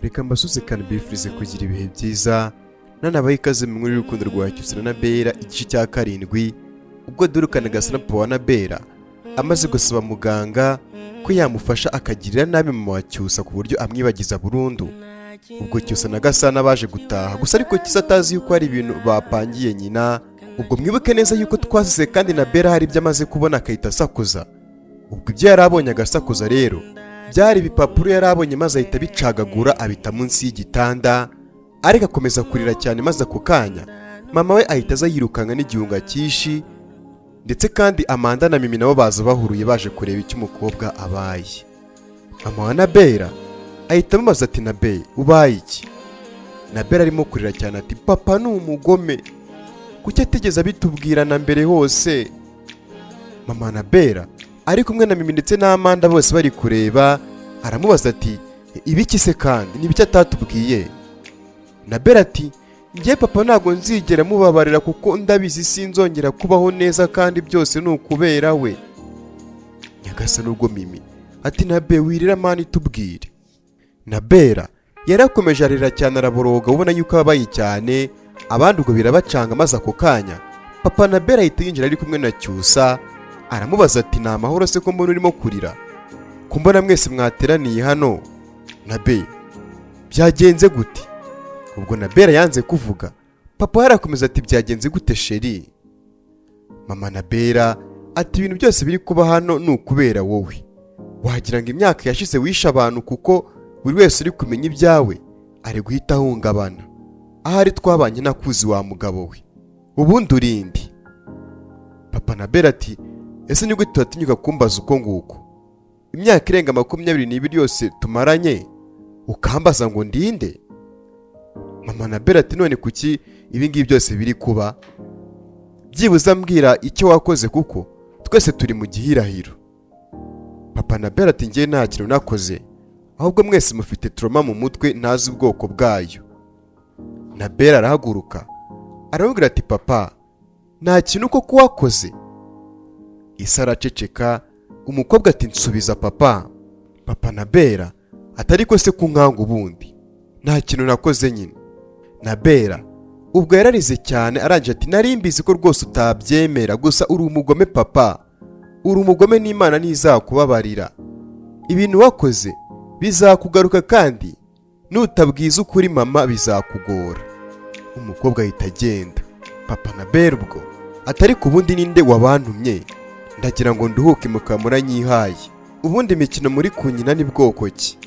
Reka mbasuze kandi bifurize kugira ibihe byiza nanabaye ikaze mu nkuru y'urukundo rwa CYUSA na NABELA igice cya 7 ubwo Durukana Snap wa NABELA amaze gusaba muganga ko yamufasha akagirira nabi mama wa CYUSA ku buryo amwibagiza burundu. Ubwo CYUSA na Gasana baje gutaha gusa ariko CYUSA atazi yuko hari ibintu bapangiye nyina. Ubwo mwibuke neza yuko twasize kandi NABELA hari ibyo amaze kubona akahita asakuza. Ubwo ibyo yarabonye agasakuza rero byari ibipapuro yarabonye maze ahita bicagagura abita munsi y'igitanda ariko akomeza kurira cyane maze ako kanya mama we ahita aza yirukanga n'igihunga cyishi ndetse kandi Amanda na Mimi nabo baza bahuruye baje kureba icyo umukobwa abaye. Mama wa NABELA ahita amubaza ati NABELA ubaye iki? NABELA arimo kurira cyane ati papa ni umugome kuki atigeze abitubwira na mbere hose. Mama wa NABELA ari kumwe na Mimi ndetse na Amanda bose bari kureba aramubaza ati ibiki se kandi nibiki atatubwiye? NABELA ati ngiye papa ntago nzigera mubabarira kuko ndabizi sinzongera kubaho neza kandi byose ni ukubera we. Nyagasa n'ubwo Mimi ati NABELA wirira mani tubwire. NABELA yarakomeje arira cyane araboroga ubona yuko ababaye cyane abandi ubwo birabacanga maze ako kanya papa NABELA ahita yinjira ari kumwe na CYUSA aramubaza ati ni amahoro se ko mbona urimo kurira ko mbona mwese mwateraniye hano NABELA byagenze gute? Ubwo NABELA yanze kuvuga papa yarakomeza ati byagenze gute sheri? Mama NABELA ati ibintu byose biri kuba hano ni ukubera wowe. Wagira ngo imyaka yashize wisha abantu kuko buri wese uri kumenya ibyawe ari guhita ahungabana. Ahari twabanye nakuzi wa mugabo we ubundi urindi. Papa NABELA ati ese ni gute watinyuka kumbaza uko nguko? Imyaka irenga 22 yose tumaranye ukambaza ngo ndinde? Mama NABELA ati none kuki ibi ngibi byose biri kuba? Byibuza mbwira icyo wakoze kuko twese turi mu gihirahiro. Papa NABELA ati ngiye nta kintu nakoze ahubwo mwese mufite trauma mu mutwe ntazi ubwoko bwayo. NABELA arahaguruka aramubwira ati papa nta kintu koko wakoze? Isa araceceka umukobwa ati nsubiza papa. Papa NABELA atari ko se kunkanga ubundi nta kintu nakoze nyine. NABELA ubwo yararize cyane aranje ati nari mbizi ko rwose utabyemera gusa uri umugome papa, uri umugome n'Imana ntizakubabarira. Ibintu wakoze bizakugaruka kandi nutabwiza ukuri mama bizakugora. Umukobwa ahita agenda. Papa NABELA ubwo atari ku bundi ninde wabantumye ndagira ngo nduhuke mukamura nyihaye ubundi imikino muri kunyina ni bwoko ki?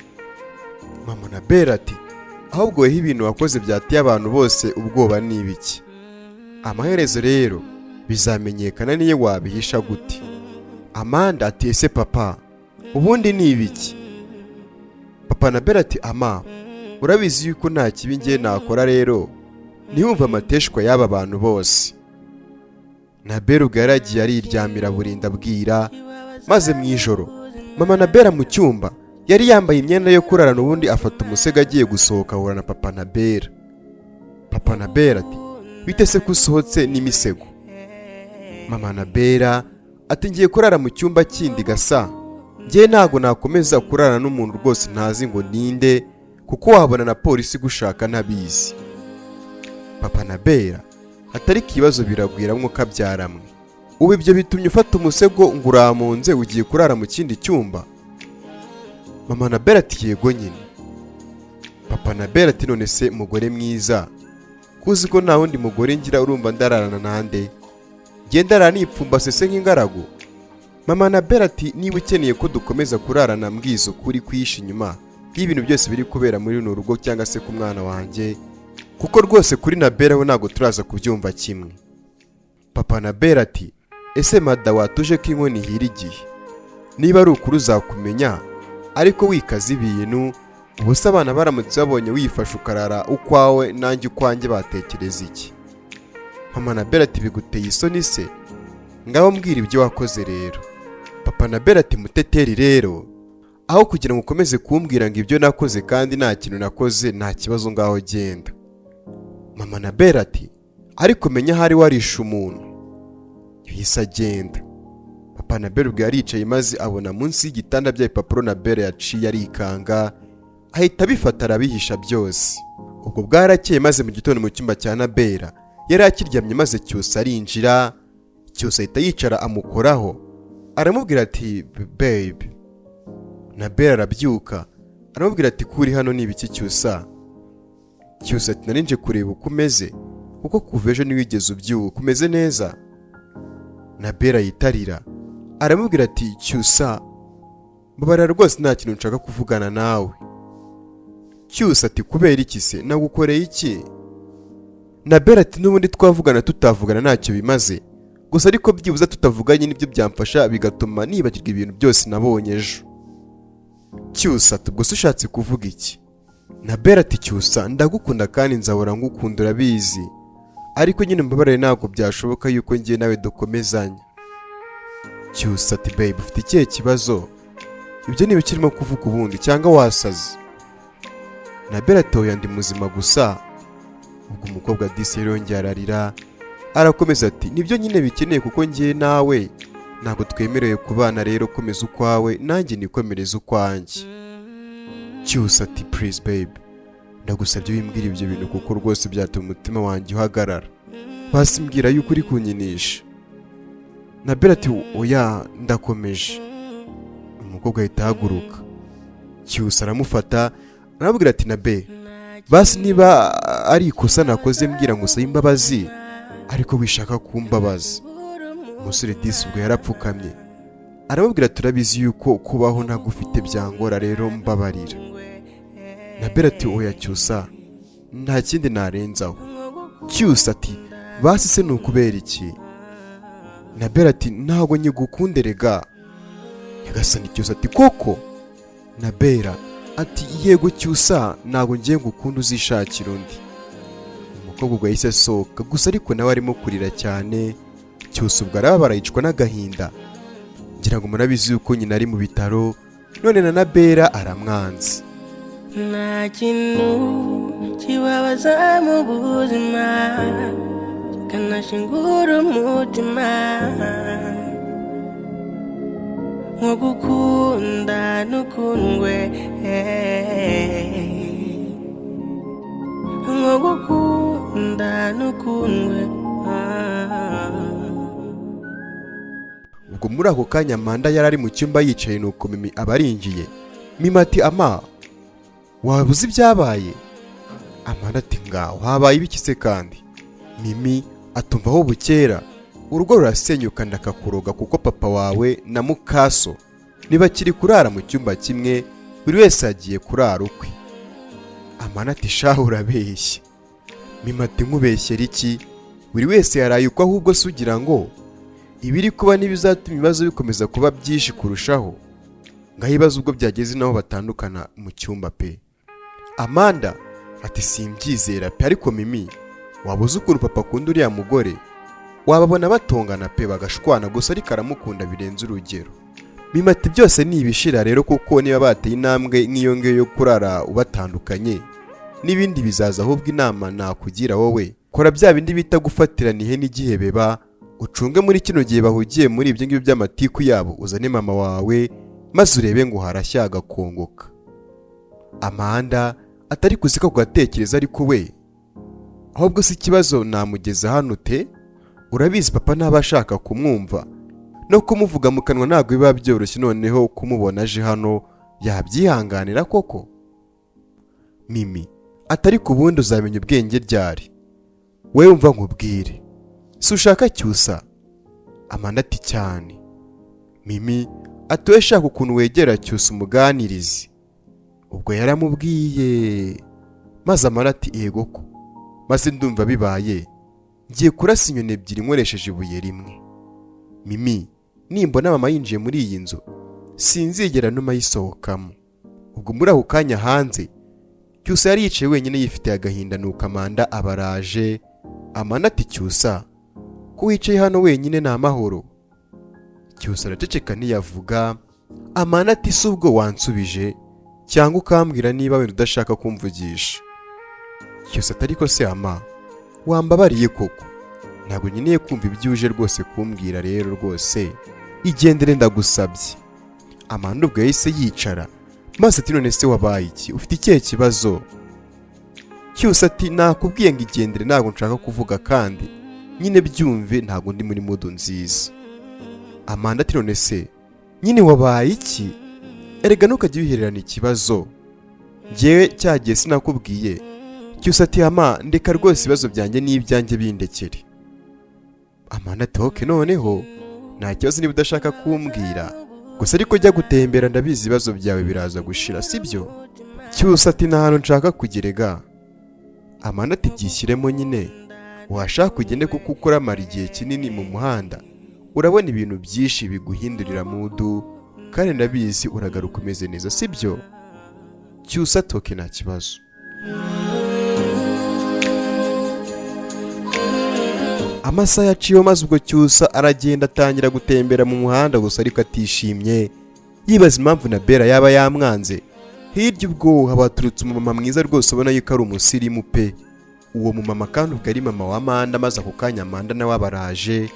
Mama NABELA ati ahubwo weho ibintu wakoze byatiye abantu bose ubwoba ni ibiki? Amaherezo rero bizamenyekana niye wabihisha gute. Amanda ati ese papa ubundi ni ibiki? Papa NABELA ati ama urabizi yuko nta kibi ngiye nakora rero ntiwumva amateshwa y'aba bantu bose. NABELA ubwo yaragiye ariryamira burinda bwira maze mu ijoro mama NABELA mu cyumba yari yambaye imyenda yo kurarana ubundi afata umusego agiye gusohoka ahura na papa NABELA. Papa NABELA ati bite se kusohotse n'imisego? Mama NABELA ati ngiye kurara mu cyumba kindi gasa ngiye ntago nakomeza kurarana n'umuntu rwose ntazi ngo ninde kuko wabona na polisi gushaka ntabizi. Papa NABELA atari kibazo biragwira mwuka byaramwe ubu ibyo bitumye ufata umusego ngo uramunze ugiye kurara mu kindi cyumba? Mama NABELA ati yego nyine. Papa NABELA ati none se mugore mwiza kuzi ko nta wundi mugore ngira urumva ndararana nande ngendara nipfumba sese nk'ingaragu? Mama NABELA ati niba ukeneye ko dukomeza kurarana mbwizo kuri kwihisha inyuma y'ibintu byose biri kubera muri runo rugo cyangwa se ku mwana wanjye kuko rwose kuri NABELA we ntago turaza kubyumva kimwe. Papa NABELA ati ese mada watuje ko inkoni hira igihe niba ari ukuri uzakumenya ariko wikaza ibintu ubusa abana baramutse babonye wifashe ukarara ukwawe nanjye ukwanjye batekereza iki? Mama NABELA ati biguteye isoni se? Ngaho mbwira ibyo wakoze rero. Papa NABELA ati muteteri rero aho kugira ngo ukomeze kumbwira ngo ibyo nakoze kandi nta kintu nakoze nta kibazo ngaho genda. Mama NABELA ati ariko menya hari warisha umuntu. Yahise agenda. papa Nabela ubwo yaricaye maze abona munsi y'igitanda by'ibipapuro Nabela yaciye arikanga ahita abifata arabihisha byose. Ubwo bwarakeye maze mu gitondo mu cyumba cya Nabela yari akiryamye maze CYUSA arinjira. CYUSA ahita yicara amukoraho aramubwira ati babe. Nabela arabyuka aramubwira ati kuri hano ni ibiki CYUSA? CYUSA ati narinje kureba uko umeze kuko kuva ejo ntiwigeze ubyuka, umeze neza? Nabela yitarira aramubwira ati CYUSA mbabarira rwose nta kintu nshaka kuvugana nawe. CYUSA ati kubera iki se, nagukoreye iki? Nabela ati n'ubundi twavugana tutavugana ntacyo bimaze, gusa ariko byibuza tutavuganye nibyo byamfasha bigatuma nibagirwa ibintu byose nabonye ejo. CYUSA ati ubwo se ushatse kuvuga iki? Nabela ati CYUSA ndagukunda kandi nzahora ngukunda urabizi, ariko nyine mbabarire ntabwo byashoboka yuko ngiye nawe dukomezanya. CYUSA ati babe ufite ikihe kibazo? Ibyo ni bikirimo kuvuga ubundi cyangwa wasaze? Nabela ati oya ndi muzima gusa. Ubwo umukobwa disi yongera ararira arakomeza ati nibyo nyine bikeneye kuko ngiye nawe ntabwo twemerewe kubana, rero komeza ukwawe nanjye nikomereza ukwanjye. CYUSA ati please babe ndagusabye wimbwira ibyo bintu kuko rwose byatuma umutima wanjye uhagarara, basi mbwira yuko uri kunyinisha. Nabela ati oya ndakomeje. Umukobwa ahita ahaguruka. CYUSA aramufata aramubwira ati Nabela basi niba ari ikosa nakoze mbwira ngo usabe imbabazi ariko wishaka kumbabaza. Umusore disi ubwo yarapfukamye aramubwira turabizi yuko kubaho ntagufite byangora, rero mbabarira. Nabela ati oya CYUSA nta kindi narenzaho. CYUSA ati basi se nukubera iki? Nabela ati ntabwo nyigukunde rega. Nyagasani CYUSA ati koko? Nabela ati yego CYUSA ntabwo ngiye ngukunda uzishakira undi. Umukobwa ubwo yahise asohoka gusa ariko nawe arimo kurira cyane. CYUSA ubwo arababara yicwa n'agahinda, ngira ngo murabizi yuko nyina ari mu bitaro none na Nabela aramwanze. Nta kintu kibabaza mu buzima kikanashingura umutima nko gukunda n'ukundwe, nko gukunda n'ukundwe. Ubwo muri ako kanya Amanda yari ari mu cyumba yicaye nuko Mimi abarinjiye. Mimi ati ama waba uzi ibyabaye? Amanda ati ngaho habaye ibiki se kandi? Mimi atumva aho bukera urugo rurasenyuka ndakakuroga kuko papa wawe na mukaso ntibakiri kurara mu cyumba kimwe, buri wese agiye kurara ukwe. Amanda ati shaho urabeshya. Mimi ati nkubeshyera iki? Buri wese yaraye uko ahubwo se ugira ngo ibiri kuba n'ibizatuma ibibazo bikomeza kuba byinshi kurushaho? Ngaho ibibazo ubwo byageze naho batandukana mu cyumba pe. Amanda ati simbyizera pe, ariko Mimi wabuze ukuntu papa akunda uriya mugore, wababona batongana pe bagashwana gusa ariko aramukunda birenze urugero. Mimi ati byose ni ibishira rero kuko niba bateye intambwe nk'iyo ngiyo yo kurara ubatandukanye n'ibindi bizaza, ahubwo inama nakugira wowe kora bya bindi bita gufatirana ihene igihe beba, ucunge muri kino gihe bahugiye muri ibyo ngibyo by'amatiku yabo, uzane mama wawe maze urebe ngo harashya agakongoka. Amanda atari kuzika kugatekereza ariko we ahubwo si ikibazo namugeza hano te, urabizi papa ntaba ashaka kumwumva no kumuvuga mu kanwa ntabwo biba byoroshye, noneho kumubona aje hano yabyihanganira koko? Mimi atari ku bundi uzamenya ubwenge ryari, we umva nkubwire si ushaka CYUSA? Amanda ati cyane. Mimi ati we shaka ukuntu wegera CYUSA umuganirize. Ubwo yaramubwiye maze Amanda ati yego ko, maze ndumva bibaye ngiye kurasa inyoni ebyiri nkoresheje ibuye rimwe. Mimi nimbona mama yinjiye muri iyi nzu sinzigera numa yisohokamo. Ubwo muri ako kanya hanze CYUSA yari yicaye wenyine yifitiye agahinda, nuko Amanda abaraje. Amanda ati CYUSA ko wicaye hano wenyine ni amahoro? CYUSA araceceka ntiyavuga. Amanda ati si ubwo wansubije cyangwa ukambwira niba wenda udashaka kumvugisha? CYUSA ati ariko se ama wambabariye koko, ntabwo nkeneye kumva ibyuje rwose kumbwira, rero rwose igendere ndagusabye. Amanda ubwo yahise yicara maze ati none se wabaye iki, ufite ikihe kibazo? CYUSA ati nakubwiye ngo igendere, ntabwo nshaka kuvuga kandi nyine byumve, ntabwo ndi muri mood nziza. Amanda ati none se nyine wabaye iki, erega ntukajye wihererana ikibazo, njyewe cyagiye sinakubwiye. CYUSA ati ama ndeka rwose ibibazo byanjye n'ibyanjye bindekere. Amanda ati oke noneho nta kibazo niba udashaka kumbwira, gusa ariko jya gutembera ndabizi ibibazo byawe biraza gushira sibyo? CYUSA ati nta hantu nshaka kugerega. Amanda ati byishyiremo nyine, washaka ugende kuko uramara igihe kinini mu muhanda, urabona ibintu byinshi biguhindurira mudu kandi ndabizi uragaruka umeze neza sibyo? CYUSA ati oke nta kibazo. Amasaha yaciyeho maze ubwo CYUSA aragenda atangira gutembera mu muhanda gusa ariko atishimye, yibaza impamvu NABELA yaba yamwanze. Hirya ubwo habaturutse umumama mwiza rwose ubona yuko ari umusirimu pe. Uwo mumama kandi ubwo ari mama wa Amanda, maze ako kanya Amanda nawe abaraje.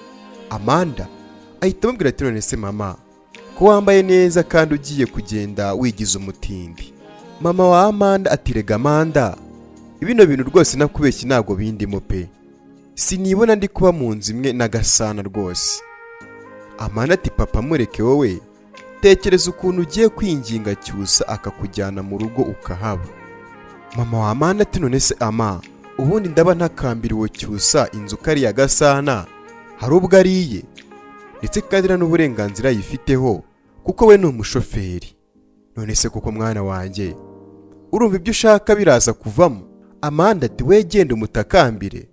Amanda ahita amubwira ati none se mama ko wambaye neza kandi ugiye kugenda wigize umutindi? Mama wa Amanda ati rega Amanda, ibino bintu rwose nakubeshye ntabwo bindimo pe, sinibona ndi kuba mu nzu imwe na Gasana rwose. Amanda ati papa mureke wowe, tekereza ukuntu ugiye kwinginga CYUSA akakujyana mu rugo ukahaba. Mama wa Amanda ati none se ama ubundi ndaba ntakambiriwe CYUSA inzu kari ya Gasana hari ubwo ariye, ndetse kandi n'uburenganzira yifiteho kuko we ni umushoferi. None se kuko mwana wanjye urumva ibyo ushaka biraza kuvamo? Amanda ati we genda umutakambire,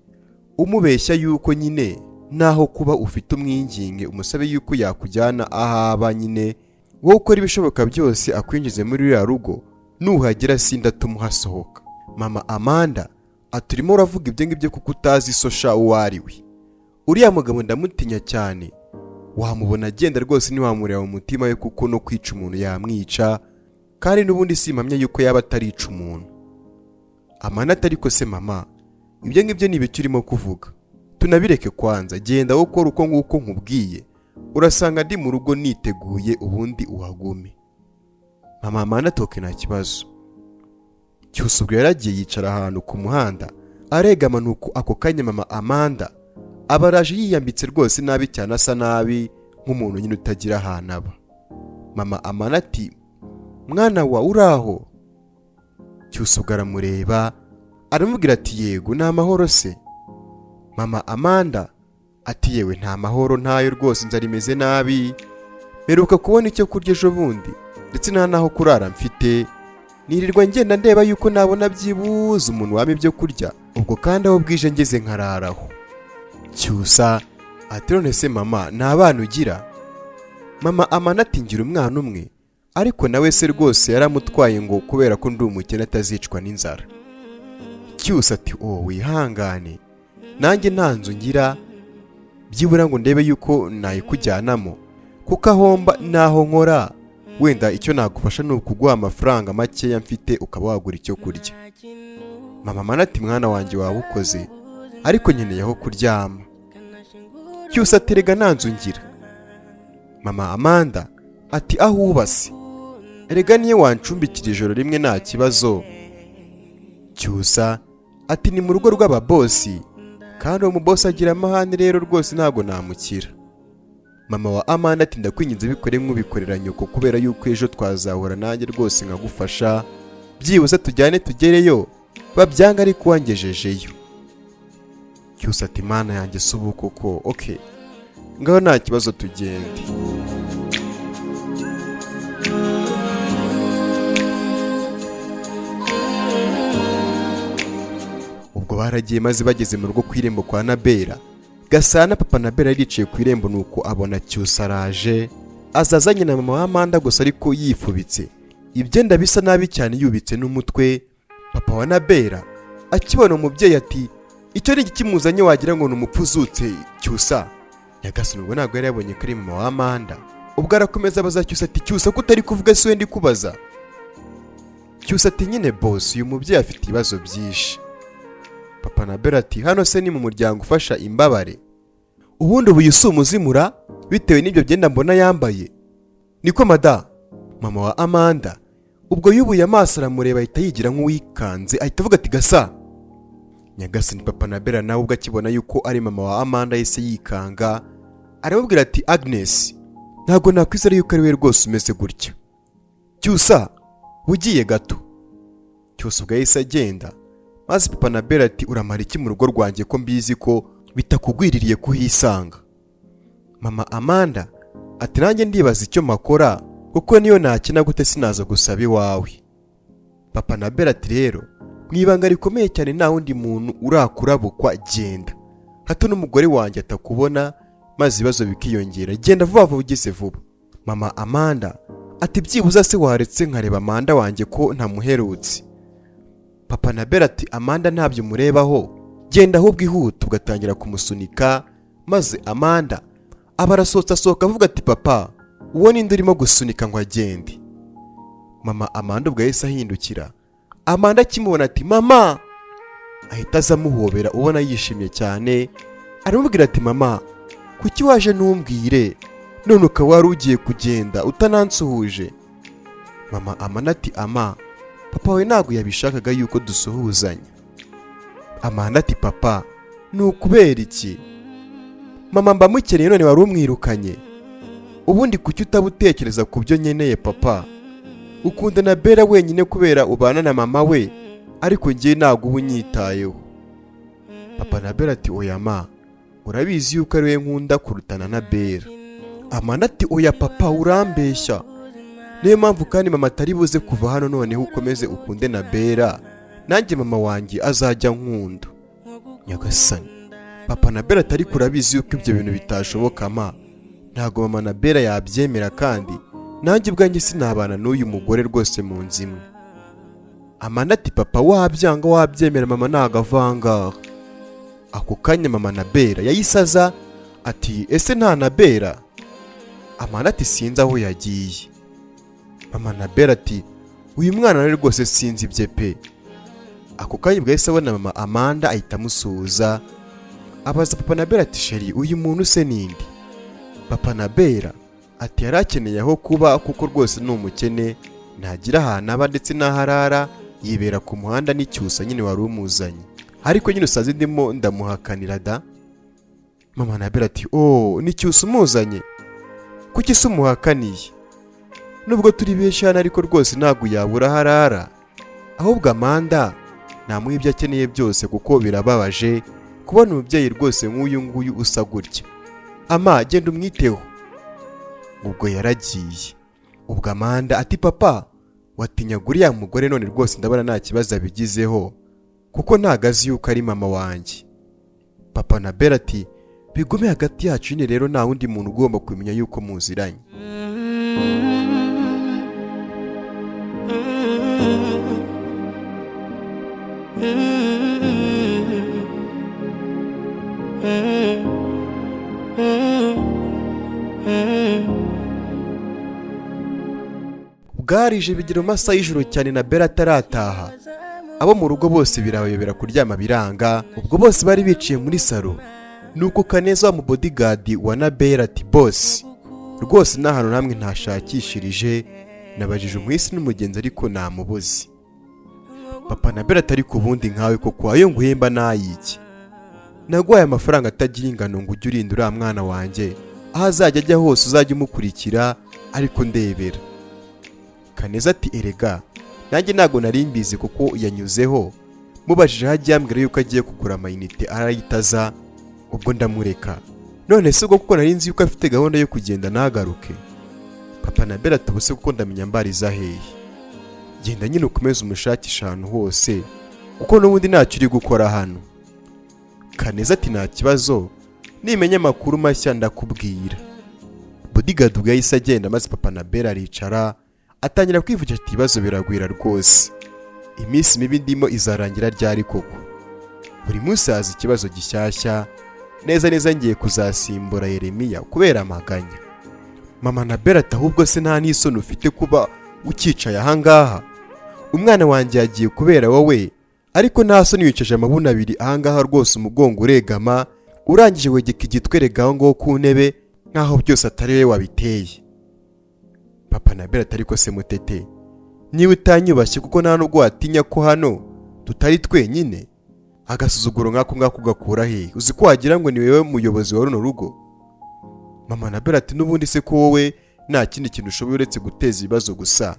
umubeshya yuko nyine naho kuba ufite umwinginge umusabe yuko yakujyana ahaba, nyine wowe ukora ibishoboka byose akwinjize muri ruriya rugo, nuhagera sindatuma uhasohoka. Mama Amanda aturimo uravuga ibyo ngibyo kuko utazi sosha uwo ari we. Uriya mugabo ndamutinya cyane, wamubona agenda rwose ntiwamureba mu mutima we kuko no kwica umuntu yamwica, kandi n'ubundi simpamya yuko yaba atarica umuntu. Amanda atari ko se mama ibyo ngibyo ni ibiki urimo kuvuga, tunabireke kwanza, genda wowe ukora uko nguko nkubwiye, urasanga ndi mu rugo niteguye ubundi uhagume. Mama Amanda atoke nta kibazo. CYUSA ubwo yaragiye yicara ahantu ku muhanda aregama, nuko ako kanya mama Amanda abaraje yiyambitse rwose nabi cyane, asa nabi nk'umuntu nyine utagira ahantu aba. Mama Amanda ati mwana wa uraho? CYUSA ubwo aramureba aramubwira ati yego nta mahoro se? Mama Amanda ati yewe nta mahoro ntayo rwose, inzara imeze nabi, mperuka kubona icyo kurya ejo bundi ndetse nta naho kurara mfite, nirirwa ngenda ndeba yuko nabona byibuze umuntu waba ibyo kurya, ubwo kandi aho bwije ngeze nkararaho. CYUSA ati none se mama nta bana ugira? Mama Amanda ati ngira umwana umwe, ariko nawe se rwose yaramutwaye ngo kubera ko ndi umukene atazicwa n'inzara. CYUSA ati wihangane, nanjye nta nzu ngira, byibura ngo ndebe yuko nayikujyanamo kuko ahomba naho nkora, wenda icyo nagufasha ni ukuguha amafaranga makeya mfite ukaba wagura icyo kurya. Mama Amanda ati mwana wanjye waba ukoze, ariko nkeneye aho kuryama. CYUSA ati rega nta nzu ngira. Mama Amanda ati aho ubase, erega niyo wancumbikira ijoro rimwe nta kibazo. CYUSA ati ni mu rugo rw'ababosi, kandi uwo mubosi agira amahane rero rwose ntabwo namukira. Mama wa Amanda ati ndakwinginze bikore nk'ubikorera nyoko, kubera yuko ejo twazahura nanjye rwose nkagufasha, byibuze tujyane tugereyo, babyanga ariko wangejejeyo. CYUSA ati mana yanjye si ubu koko, okay ngaho nta kibazo tugende. Ubwo baragiye maze bageze mu rugo ku irembo kwa NABELA. Gasana papa NABELA yaricaye ku irembo, nuko abona CYUSA araje, azazanye na mama wa Amanda gusa ariko yifubitse, ibyenda bisa nabi cyane, yubitse n'umutwe. Papa wa NABELA akibona umubyeyi ati icyo ni ikimuzanye wagira ngo ni umupfu uzutse CYUSA. Nyagasani ubwo ntabwo yari yabonye ko ari mama wa Amanda. Ubwo arakomeza abaza CYUSA ati CYUSA ko utari kuvuga se ndi kubaza? CYUSA ati nyine boss uyu mubyeyi afite ibibazo byinshi. Papa NABELA ati hano se ni mu muryango ufasha imbabare? ubundi ubu yusumuzimura bitewe n'ibyo byenda mbona yambaye. Niko mada. Mama wa Amanda ubwo yubuye amaso aramureba ahita yigira nk'uwikanze ahita avuga ati gasa. Nyagasani papa Nabela nawe ubwo akibona yuko ari mama wa Amanda yese yikanga aramubwira ati Agnes ntago nakwizera yuko ari we rwose umeze gutya. Cyusa bugiye gato. Cyusa ubwo yahise agenda maze papa Nabela ati uramara iki mu rugo rwanjye ko mbizi ko bitakugwiririye kuhisanga. Mama Amanda ati nanjye ndibaza icyo makora kuko niyo nakina gute sinaza gusaba iwawe. Papa Nabela ati rero mwibanga rikomeye cyane nta wundi muntu urakurabukwa genda hato n'umugore wanjye atakubona maze ibibazo bikiyongera genda vuba vuba ugeze vuba. Mama Amanda ati byibuza se waretse nkareba Amanda wanjye ko ntamuherutse. Papa Nabela ati Amanda ntabyo murebaho genda ahubwo ihuta ugatangira kumusunika maze Amanda abarasohoka avuga ati papa uwo ninde urimo gusunika ngo agende. Mama Amanda ubwo yahise ahindukira. Amanda akimubona ati mama ahita azamuhobera ubona yishimye cyane aramubwira ati mama kuki waje ntumbwire none ukaba wari ugiye kugenda utanansuhuje. Mama Amanda ati ama papa we ntabwo yabishakaga yuko dusuhuzanya. Amanda ati papa ni ukubera iki? Mama mba mukeneye none wari umwirukanye ubundi kuki utabutekereza ku byo nkeneye papa? Ukunda Nabela wenyine kubera ubana na mama we ariko ngiye ntabwo ubu nyitayeho. Papa Nabela ati oya ma urabizi yuko ari we nkunda kurutana Nabela. Amanda ati oya papa urambeshya niyo mpamvu kandi mama atari buze kuva hano noneho ukomeze ukunde Nabela nanjye mama wanjye azajya nkunda. Nyagasani papa Nabela atari kurabizi yuko ibyo bintu bitashoboka ma ntago mama Nabela yabyemera kandi nanjye ubwanjye sinabana n'uyu mugore rwose mu nzimwe. Amanda ati papa wabyanga wabyemera mama ntago avanga. Ako kanya mama Nabela yayisaza ati ese nta Nabela? Amanda ati sinzi aho yagiye. Mama Nabela ati uyu mwana rero rwose sinzi ibye pe. Ako kanya ubwo yahise abona mama Amanda ahita amusuhuza abaza papa Nabela ati sheri uyu muntu se ninde? Papa Nabela ati yarakeneye aho kuba kuko rwose ni umukene ntagira ahantu aba ndetse n'aharara yibera ku muhanda n'icyusa nyine wari umuzanye ariko nyine usaze ndimo ndamuhakanira da. Mama Nabela ati oh n'icyusa umuzanye kuki se umuhakaniye? Nubwo turi benshi hano ariko rwose ntabwo yabura harara ahubwo Amanda namuha ibyo akeneye byose kuko birababaje kubona umubyeyi rwose nk'uyu nguyu usa gutya. Ama genda umwiteho. Ubwo yaragiye. Ubwo Amanda ati papa watinyaga uriya mugore none rwose ndabona nta kibazo abigizeho kuko ntagazi yuko ari mama wanjye. Papa Nabela ati bigume hagati yacu nyine rero nta wundi muntu ugomba kumenya yuko muziranye. Bwarije bigira amasaha y'ijoro cyane Nabela atarataha. Abo mu rugo bose birabayobera kuryama biranga. Ubwo bose bari biciye muri salo. Nuko Kaneza wa mu bodyguard wa Nabela ati boss rwose nta hantu namwe ntashakishirije nabajije umwisi n'umugenzi ariko namubuze. Papa Nabela atari ku bundi nkawe koko ayo nguhemba nayiki? Nagwaye amafaranga atagira ingano ngo ujye urinda uriya mwana wanjye aho azajya ajya hose uzajya umukurikira ariko ndebera. Kaneza ati erega nanjye ntago nari mbizi kuko yanyuzeho mubajije hajya yambwira yuko agiye kugura amayinite arayitaza ubwo ndamureka none se ubwo kuko nari nzi yuko afite gahunda yo kugenda nagaruke. Papa Nabela tubuse kuko ndamenya mbariza hehe genda nyine ukomeze umushakisha ahantu hose kuko n'ubundi ntacyo uri gukora hano. Kaneza ati nta kibazo nimenya amakuru mashya ndakubwira. Bodyguard ubwo yahise agenda maze Papa Nabela aricara atangira kwivugira ati ibibazo biragwira rwose iminsi mibi ndimo izarangira ryari koko? Buri munsi haza ikibazo gishyashya neza ngiye kuzasimbura Yeremiya kubera amaganya. Mama Nabela ati ahubwo se nta n'isoni ufite kuba ukicaye ahangaha? Umwana wanjye yagiye kubera wowe ariko nta soni wicaje amabuna abiri ahangaha rwose umugongo uregama urangije wegeka igitwereka aho ngaho ku ntebe nk'aho byose atari we wabiteye. Papa Nabela atari ko se mutete, niba utanyubashye kuko nta nubwo watinya ko hano tutari twenyine, agasuzuguro nk'ako ngako ugakura he? Uzi ko wagira ngo ni wewe muyobozi wa runo rugo? Mama Nabela ati n'ubundi se ko wowe nta kindi kintu ushoboye uretse guteza ibibazo gusa.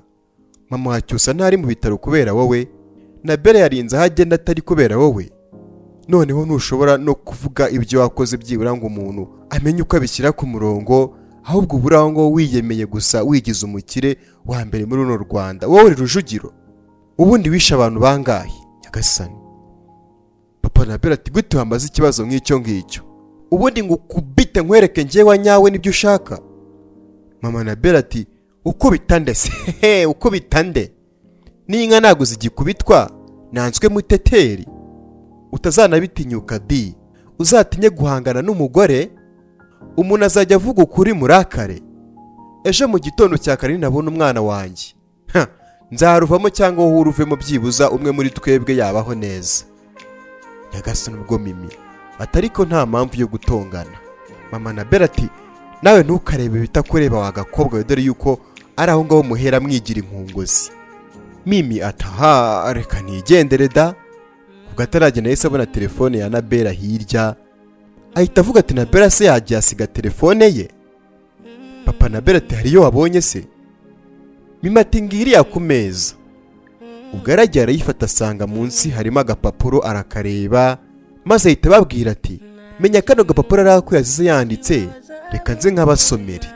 Mama wa Cyusa ntari mu bitaro kubera wowe, Nabela yarinze aho agenda atari kubera wowe. Noneho ntushobora no kuvuga ibyo wakoze byibura ngo umuntu amenye uko abishyira ku murongo, ahubwo ubura aho ngo wiyemeye gusa wigize umukire wa mbere muri runo Rwanda. Wowe Rujugiro, ubundi wishe abantu bangahe Nyagasani? Papa Nabela ati gute wambaza ikibazo nk'icyo ngicyo? Ubundi ngo ukubite nkwereke njyewe nyawe nibyo ushaka? Mama Nabela ati uko bitande se uko bitande, n'inka naguze igikubitwa nanswe muteteri, utazanabitinyuka di, uzatinye guhangana n'umugore, umuntu azajya avuga ukuri murakare. Ejo mu gitondo cya kare nabona umwana wanjye, nzaruvamo cyangwa wowe uruvemo byibuza umwe muri twebwe yabaho neza. Nyagasani ubwo Mimi atariko nta mpamvu yo gutongana. Mama Nabela ati nawe ntukarebe bitakureba wagakobwa, dore yuko ari aho ngaho muhera mwigira inkungozi. Mimi ataha reka nigendere da. Ubwo ataragenda yahise abona telefone ya Nabela hirya, ahita avuga ati Nabela se yagiye asiga telefone ye? Papa Nabela ati hariyo wabonye se? Mimi ati ngiriya ku meza. Ubwo aragiye arayifata asanga munsi harimo agapapuro arakareba, maze ahita babwira ati menya kano gapapuro ari ako yazize yanditse, reka nze nk'abasomere.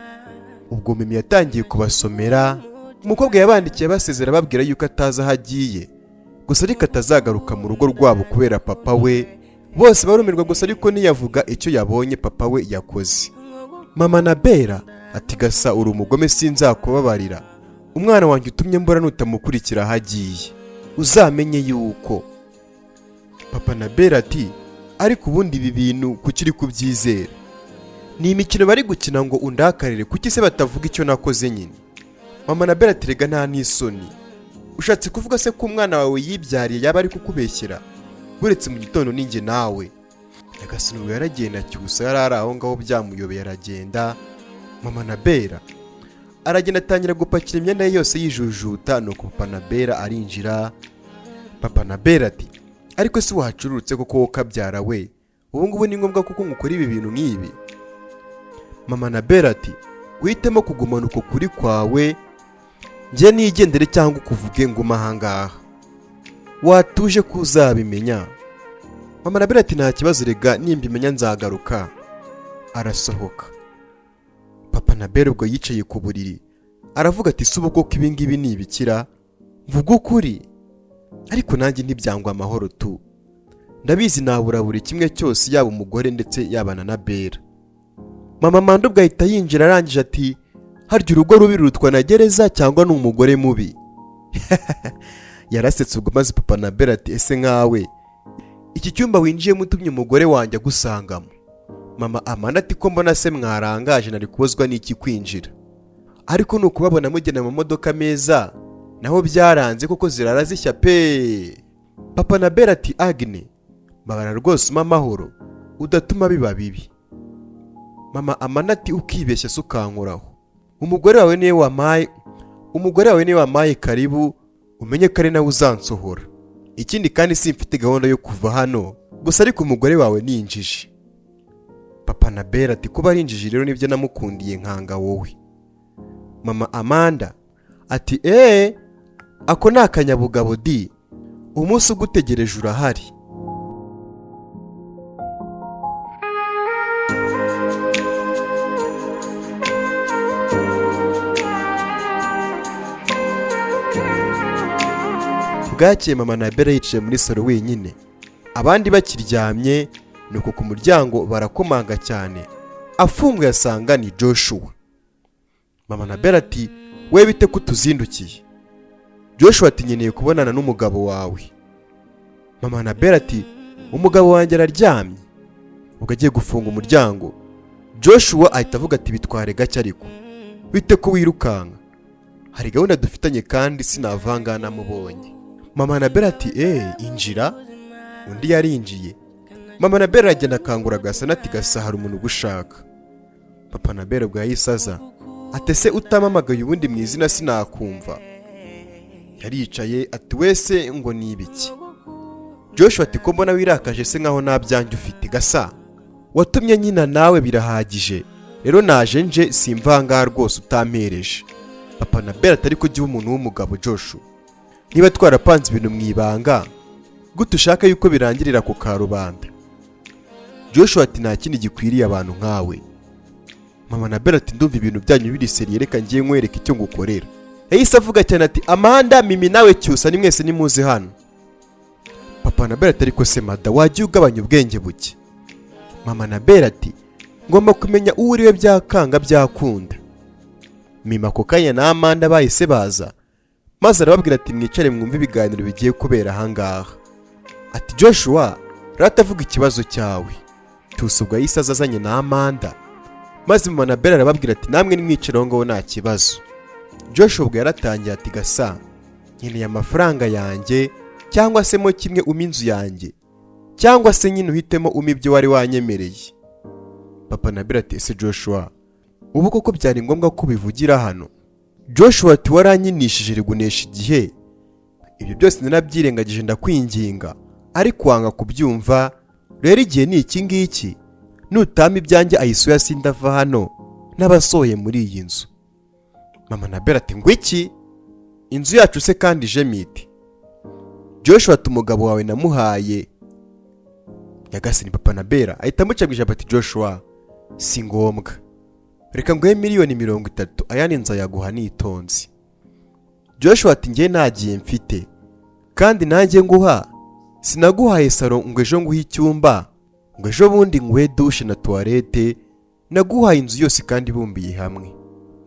Ubwo Mimi yatangiye kubasomera. Umukobwa yabandikiye basezera babwira yuko ataza aho agiye, gusa ariko atazagaruka mu rugo rwabo kubera papa we. Bose barumirwa gusa ariko niyavuga icyo yabonye papa we yakoze. Mama Nabela ati gasa uri umugome sinzakubabarira, umwana wanjye utumye mbora nutamukurikira aho agiye, uzamenye yuko. Papa Nabela ati ariko ubundi ibi bintu kuki uri kubyizera? Ni imikino bari gukina ngo undakarire, kuki se batavuga icyo nakoze nyine? Mama Nabela ati rega nta n'isoni, ushatse kuvuga se ko umwana wawe yibyariye yaba ari kukubeshyera? Buretse mu gitondo ninjye nawe. Nyagasani ubu yaragenda Cyusa yari ari aho ngaho byamuyobeye aragenda. Mama Nabela aragenda atangira gupakira imyenda ye yose yijujuta, nuko Papa Nabela arinjira. Papa Nabela ati ariko si wahacururutse koko wowe kabyara we, ubu ngubu ni ngombwa kuko ngukora ibi bintu nk'ibi? Mama Nabela ati uhitemo kugumana uko kuri kwawe, njye nigendere cyangwa ukuvuge nguma ahangaha, watuje ko uzabimenya. Mama Nabela ati nta kibazo rega nimbimenya nzagaruka. Arasohoka. Papa Nabela ubwo yicaye ku buriri aravuga ati subo koko ibi ngibi ni ibikira? Mvuga ukuri ariko nanjye ntibyangwa amahoro tu, ndabizi nabura buri kimwe cyose, yaba umugore ndetse yaba na Nabela. Mama Manda ubwo ahita yinjira arangije ati harya urugo rubi rutwa na gereza cyangwa ni umugore mubi? Yarasetse ubwo maze Papa Nabela ati ese nkawe iki cyumba winjiyemo utumye umugore wanjye agusangamo? Mama Amanda ati ko mbona se mwarangaje, nari kubozwa n'iki kwinjira, ariko nukubabona mugena mu modoka meza naho byaranze koko zirara zishya pe. Papa Nabela ati Agne mbabara rwose amahoro udatuma biba bibi. Mama Amanda ati ukibeshya se ukankoraho, umugore wawe niwe wamaye karibu, umenye ko ari nawe uzansohora. Ikindi kandi simfite gahunda yo kuva hano, gusa ariko umugore wawe ni injiji. Papa Nabela ati kuba ari injiji rero nibyo namukundiye nkanga wowe. Mama Amanda ati ako ni akanyabugabo di, umunsi ugutegereje urahari. Bwakeye Mama Nabela yicaye muri salo wenyine, abandi bakiryamye, nuko ku muryango barakomanga cyane, afunguye asanga ni Joshua. Mama Nabela ati we bite ko tuzindukiye? Joshua ati nkeneye kubonana n'umugabo wawe. Mama Nabela ati umugabo wanjye araryamye. Ubwo agiye gufunga umuryango, Joshua ahita avuga ati bitware gake ariko bite ko wirukanka, hari gahunda dufitanye kandi sinavanga namubonye. Mama Nabela ati injira. Undi yarinjiye Mama Nabela aragenda akangura Gasana ati Gasa hari umuntu ugushaka. Papa Nabela ubwo yayisaza ati ese utamamagaye ubundi mu izina sinakumva. Yaricaye ati wese ngo ni ibiki. Joshua ati ko mbona wirakaje se nkaho nabyanjye ufite Gasa. Watumye nyina nawe birahagije. Rero naje nje simvanga rwose utampereje. Papa Nabela atari ko gihe umuntu w'umugabo Joshua. Niba twarapanze ibintu mwibanga gute ushaka yuko birangirira ku karubanda. Joshua ati nta kindi gikwiriye abantu nkawe. Mama Nabela ati ndumva ibintu byanyu biri seriye reka ngiye nkwereka icyo ngukorera. Yahise avuga cyane ati Amanda Mimi nawe Cyusa ni mwese nimuze hano. Papa Nabela ati ariko se mada wagiye ugabanya ubwenge buke. Mama Nabela ati ngomba kumenya uwo uriwe byakanga byakunda. Mimi ako kanya na Amanda bahise baza maze arababwira ati mwicare mwumve ibiganiro bigiye kubera ahangaha. Ati Joshua ratavuga ikibazo cyawe. Cyusa ubwo yahise azazanye na Amanda maze Mama Nabela arababwira ati namwe nimwicare ngo nta kibazo. Joshua ubwo yaratangiye ati Gasa nkeneye amafaranga yanjye cyangwa se mo kimwe inzu yanjye cyangwa se nyine uhitemo ibyo wari wanyemereye. Papa Nabela ati ese Joshua ubu koko byari ngombwa ko bivugira hano. Joshua ati waranyinishije rigunesha igihe. Ibyo byose narabyirengagije ndakwinginga ariko wanga kubyumva. Rero igihe ni iki ngiki nutama ibyanjye ayisuya sindava hano n'abasohoye muri iyi nzu. Mama Nabela ati ngwiki inzu yacu se kandi jemite. Joshua ati umugabo wawe namuhaye. Nyagasani Papa Nabela ahita amucabwije ati Joshua si ngombwa reka nguhe miliyoni 30 ayandi nzayaguha nitonzi. Joshua ati ngiye nagiye mfite kandi nanjye nguha sinaguhaye salo ngo ejo nguhe icyumba ngo ejo bundi nguhe douche na toilette naguhaye inzu yose kandi bumbiye hamwe.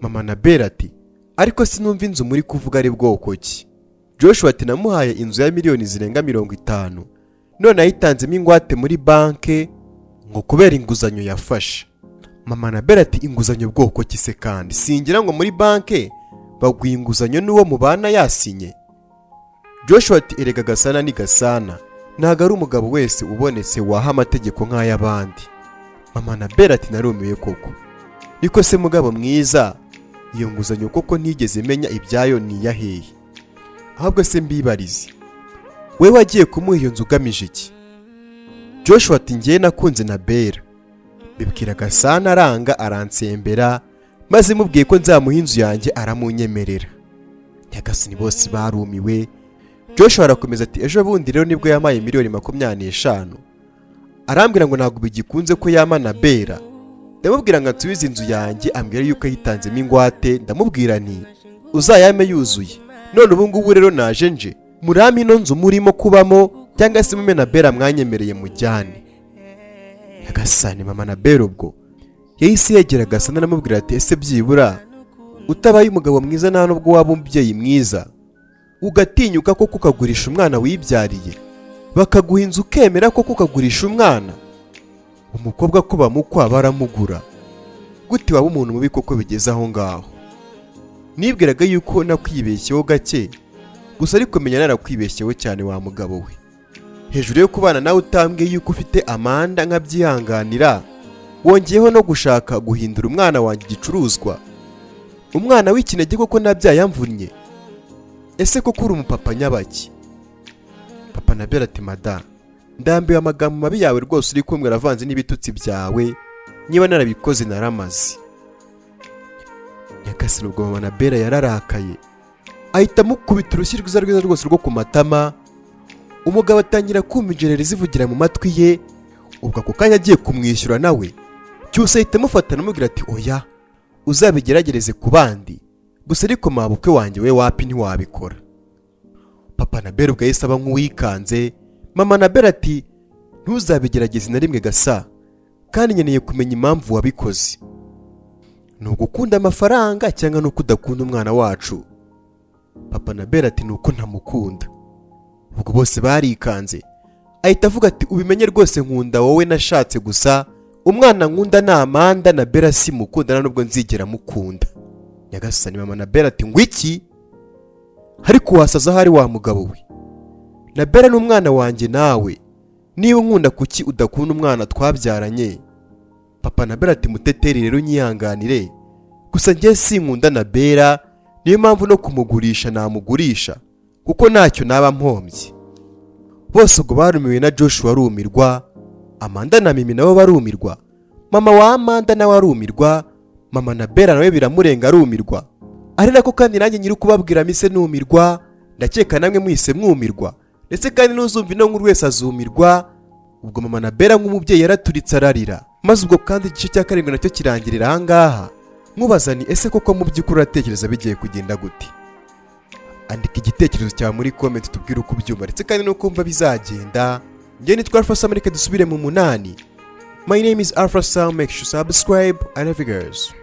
Mama Nabela ati ariko sinumva inzu muri kuvuga ari bwoko ki. Joshua ati namuhaye inzu ya miliyoni zirenga 50 none ayitanzemo ingwate muri banke ngo kubera inguzanyo yafashe. Mama Nabela ati inguzanyo bwoko ki se kandi singira ngo muri banke baguha inguzanyo n'uwo mubana yasinye. Joshua ati erega Gasana ni Gasana ntago ari umugabo wese ubonetse waha amategeko nk'ay'abandi. Mama Nabela ati narumiye koko niko se mugabo mwiza iyo nguzanyo koko ntigeze menya ibyayo ni yahehe ahubwo se mbibarize we wagiye kumuha iyo nzu ugamije iki. Joshua ati ngiye nakunze Nabela bibwira Gasana aranga aransembera maze mubwiye ko nzamuha inzu yanjye aramunyemerera. Nyagasani bose barumiwe. Joshua arakomeza ati ejo bundi rero nibwo yamaye miliyoni 25 arambwira ngo ntabwo bigikunze ko yama Nabela. Ndamubwira ngo nsubize inzu yanjye ambwira yuko yitanzemo ingwate. Ndamubwira nti uzayame yuzuye none ubu ngubu rero naje nje murami ino nzu murimo kubamo cyangwa se mume Nabela mwanyemereye mujyane. Nyagasani Mama Nabela ubwo yahise yegera Gasana aramubwira ati ese byibura utabaye umugabo mwiza nta nubwo waba umubyeyi mwiza ugatinyuka ko kukagurisha umwana wibyariye bakaguha inzu ukemera ko kukagurisha umwana. Umukobwa ko bamukwa baramugura gute waba umuntu mubi koko bigeze aho ngaho. Nibwiraga yuko nakwibeshyeho gake gusa ariko menya narakwibeshyeho cyane wa mugabo we. Hejuru yo kubana nawe utambwiye yuko ufite Amanda nkabyihanganira wongeyeho no gushaka guhindura umwana wanjye igicuruzwa. Umwana w'ikinege koko nabyaye yamvunnye. Ese koko uri umupapa nyabaki. Papa Nabela ati mada ndambiwe amagambo mabi yawe rwose uri kumwe aravanze n'ibitutsi byawe niba narabikoze naramaze. Nyagasani ubwo Mama Nabela yararakaye ahita mukubita urushyi rwiza rwose rwo ku matama. Umugabo atangira kumva injereri zivugira mu matwi ye. Ubwo ako kanya agiye kumwishyura nawe Cyusa ahita amufata namubwira ati oya uzabigeragereze ku bandi gusa ariko mabukwe wanjye we wapi ntiwabikora. Papa Nabela ubwo yahise aba nk'uwikanze. Mama Nabela ati ntuzabigerageze na rimwe Gasa kandi nkeneye kumenya impamvu wabikoze. Ni ugukunda amafaranga cyangwa nuko udakunda umwana wacu. Papa Nabela ati nuko ntamukunda. Ubwo bose barikanze ahita avuga ati ubimenye rwose nkunda wowe nashatse gusa umwana nkunda na Amanda Nabela simukunda nubwo nzigera mukunda. Nyagasani Mama Nabela ati ngwiki ariko wasaza hari wa mugabo we. Nabela n'umwana wanjye nawe niba unkunda kuki udakunda umwana twabyaranye? Papa Nabela ati Muteteri rero nyihanganire, gusa njye sinkunda Nabela, niyo mpamvu no kumugurisha namugurisha kuko ntacyo naba mpombye. Bose ubwo barumiwe na Joshua arumirwa, Amanda na Mimi nabo barumirwa, mama wa Amanda nawe arumirwa, mama Nabela nawe biramurenga arumirwa. Ari nako kandi nanjye nyiri kubabwira mise numirwa, ndakeka namwe mwise mwumirwa, ndetse kandi n'uzumva ino nkuru wese azumirwa. Ubwo mama Nabela nk'umubyeyi yaraturitse ararira, maze ubwo kandi igice cya 7 nacyo kirangirira ahangaha. Nkubaza ni ese koko mu by'ukuri uratekereza bigiye kugenda gute? Andika igitekerezo cyawe muri comment tubwire uko ubyumva ndetse kandi no kumva bizagenda. Njye nitwa Alpha Sam, reka dusubire mu 8. My name is Alpha Sam, make sure subscribe. I love you guys.